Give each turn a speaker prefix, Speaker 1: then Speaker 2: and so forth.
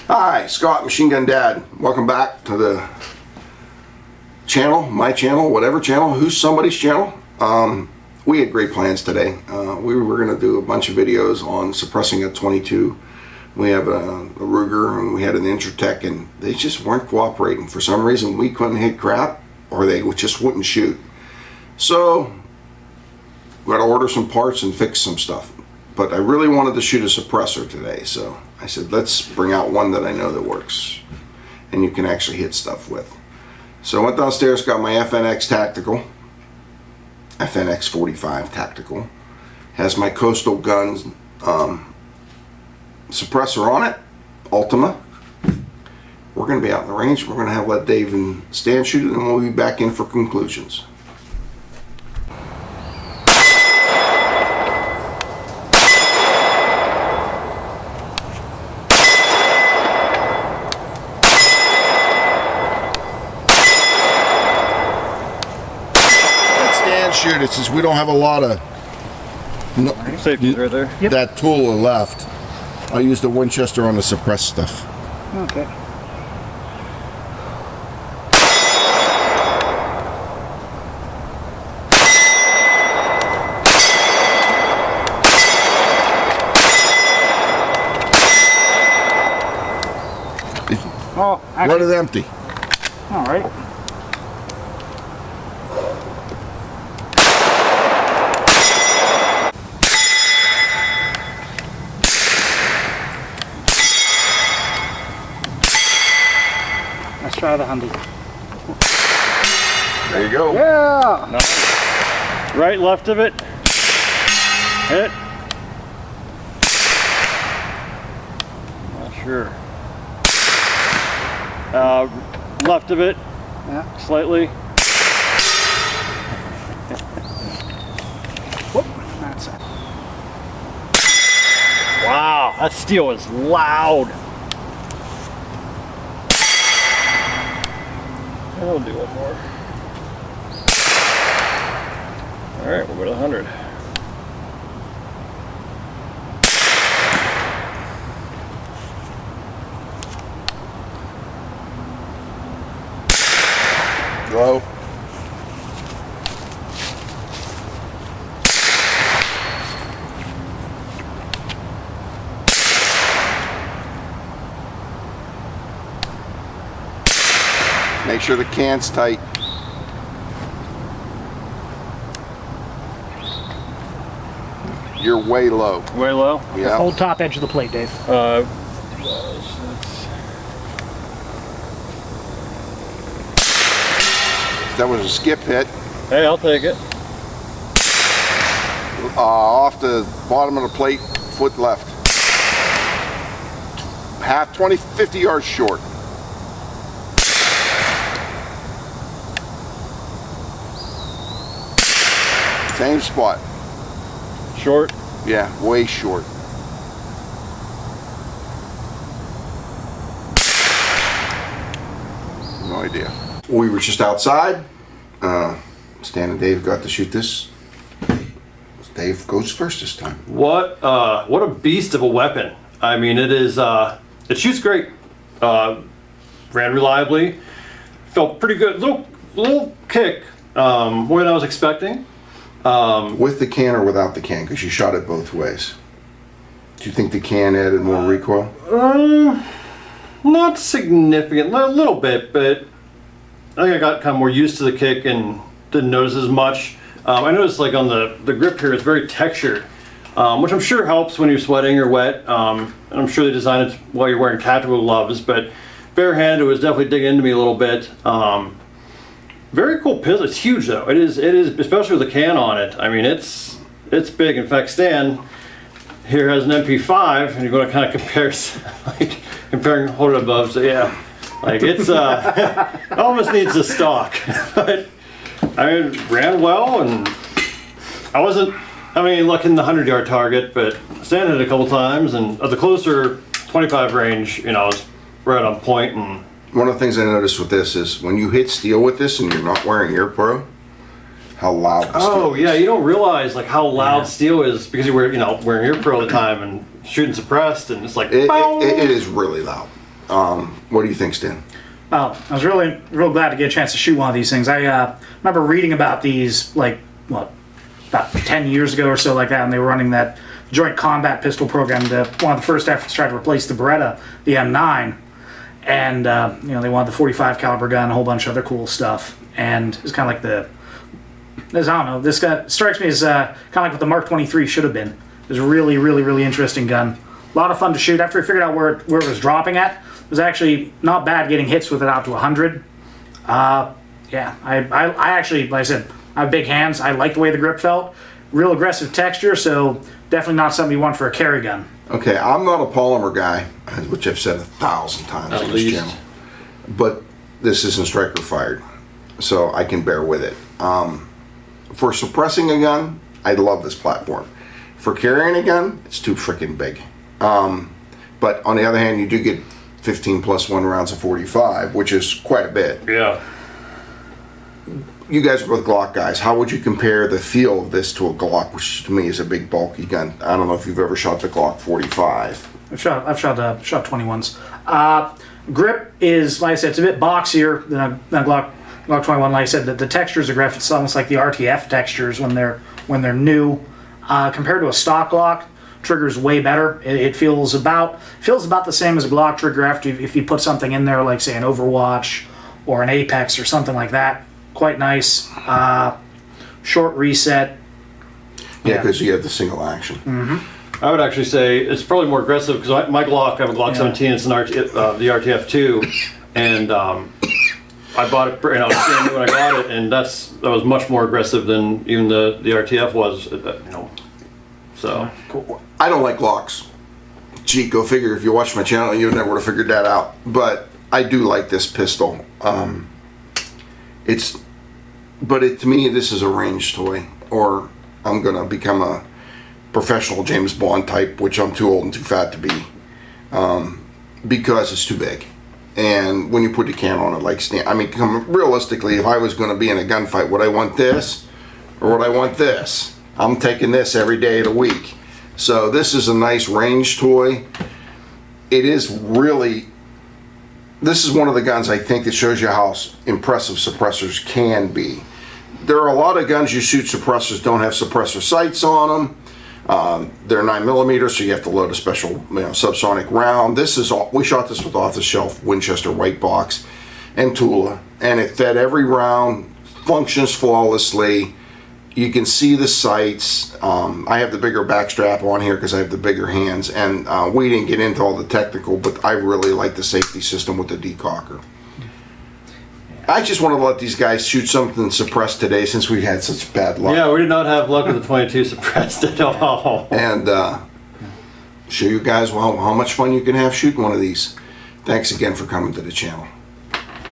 Speaker 1: Hi, Scott, Machine Gun Dad. Welcome back to the channel, my channel, whatever channel, who's somebody's channel. We had great plans today. We were going to do a bunch of videos on suppressing a 22. We have a Ruger and we had an Intratec, and they just weren't cooperating. For some reason, we couldn't hit crap, or they just wouldn't shoot. So we got to order some parts and fix some stuff. But I really wanted to shoot a suppressor today, so I said, let's bring out one that I know that works and you can actually hit stuff with. So I went downstairs, got my FNX tactical, FNX-45 tactical. Has my Coastal Guns suppressor on it, Ultima. We're going to be out in the range. We're going to let Dave and Stan shoot it, and we'll be back in for conclusions. Shoot it since we don't have a lot of
Speaker 2: safety right there.
Speaker 1: Yep. That tool left. I'll use the Winchester on the suppressed stuff.
Speaker 3: Okay. Oh,
Speaker 1: let it empty.
Speaker 3: All right. Let's try the handy.
Speaker 1: There you go.
Speaker 3: Yeah!
Speaker 2: No. Right, left of it. Hit. Not sure. Left of it.
Speaker 3: Yeah.
Speaker 2: Slightly.
Speaker 3: Whoop. That's it.
Speaker 2: Wow, that steel is loud. I'll do one more. All right, we'll go to 100.
Speaker 1: Low. Make sure the can's tight. You're way low.
Speaker 2: Way low?
Speaker 1: Yeah.
Speaker 3: Hold top edge of the plate, Dave.
Speaker 1: That was a skip hit.
Speaker 2: Hey, I'll take it.
Speaker 1: Off the bottom of the plate, foot left. 50 yards short. Same spot.
Speaker 2: Short?
Speaker 1: Yeah, way short. No idea. We were just outside. Stan and Dave got to shoot this. Dave goes first this time.
Speaker 2: What a beast of a weapon. I mean, it is, it shoots great. Ran reliably. Felt pretty good. Little kick, more than I was expecting.
Speaker 1: With the can or without the can? Because you shot it both ways. Do you think the can added more recoil?
Speaker 2: Not significant, a little bit, but I think I got kind of more used to the kick and didn't notice as much. I noticed like on the grip here, it's very textured, which I'm sure helps when you're sweating or wet. And I'm sure they designed it while you're wearing tactical gloves, but barehanded, it was definitely digging into me a little bit. Very cool pistol. It's huge though. It is, especially with a can on it. I mean, it's big. In fact, Stan here has an MP5, and you're going to kind of compare, like comparing, hold it above. So yeah, like it's it almost needs a stock. But I mean, ran well, and I wasn't. I mean, looking the 100-yard target, but Stan hit it a couple times, and at the closer 25 range, you know, I was right on point. And
Speaker 1: one of the things I noticed with this is when you hit steel with this and you're not wearing ear pro, how loud the steel is.
Speaker 2: Yeah, you don't realize like how loud steel is because you're wearing ear pro all the time and shooting suppressed, and it's like
Speaker 1: it is really loud. What do you think, Stan?
Speaker 3: Well, I was real glad to get a chance to shoot one of these things. I remember reading about these, like, what, about 10 years ago or so, like that, and they were running that Joint Combat Pistol Program, one of the first efforts to try to replace the Beretta, the M9. And, they wanted the 45 caliber gun, a whole bunch of other cool stuff. And it's kind of like I don't know, this guy strikes me as kind of like what the Mark 23 should have been. It was a really, really, really interesting gun. A lot of fun to shoot. After we figured out where it was dropping at, it was actually not bad getting hits with it out to 100. Yeah, I actually, like I said, I have big hands. I like the way the grip felt. Real aggressive texture, so definitely not something you want for a carry gun.
Speaker 1: Okay, I'm not a polymer guy, which I've said 1,000 times on this channel. But this isn't striker fired, so I can bear with it. For suppressing a gun, I love this platform. For carrying a gun, it's too freaking big. But on the other hand, you do get 15 plus 1 rounds of 45, which is quite a bit.
Speaker 2: Yeah.
Speaker 1: You guys are both Glock guys. How would you compare the feel of this to a Glock, which to me is a big bulky gun? I don't know if you've ever shot the Glock 45.
Speaker 3: I've shot 21s. Grip is, like I said, it's a bit boxier than a Glock 21. Like I said, the textures of grip, it's almost like the RTF textures when they're new. Compared to a stock Glock, trigger's way better. It feels about the same as a Glock trigger after if you put something in there, like say an Overwatch or an Apex or something like that. Quite nice. Short reset.
Speaker 1: Yeah, because you have the single action.
Speaker 2: I would actually say it's probably more aggressive because my Glock, I have a Glock 17, it's an the RTF2, and I bought it, when I got it, and that was much more aggressive than even the RTF was, So.
Speaker 1: Cool. I don't like Glocks. Gee, go figure. If you watch my channel, you never would have figured that out. But I do like this pistol. To me, this is a range toy, or I'm gonna become a professional James Bond type, which I'm too old and too fat to be, because it's too big. And when you put the can on it, like realistically, if I was going to be in a gunfight, would I want this or would I want this? I'm taking this every day of the week. So this is a nice range toy. It is really. This is one of the guns I think that shows you how impressive suppressors can be. There are a lot of guns you shoot suppressors don't have suppressor sights on them. They're 9mm, so you have to load a special subsonic round. We shot this with off-the-shelf Winchester white box and Tula, and it fed every round, functions flawlessly. You can see the sights. I have the bigger backstrap on here because I have the bigger hands, and we didn't get into all the technical, but I really like the safety system with the decocker. I just want to let these guys shoot something suppressed today since we had such bad luck.
Speaker 2: Yeah, we did not have luck with the 22 suppressed at all.
Speaker 1: And show you guys how much fun you can have shooting one of these. Thanks again for coming to the channel.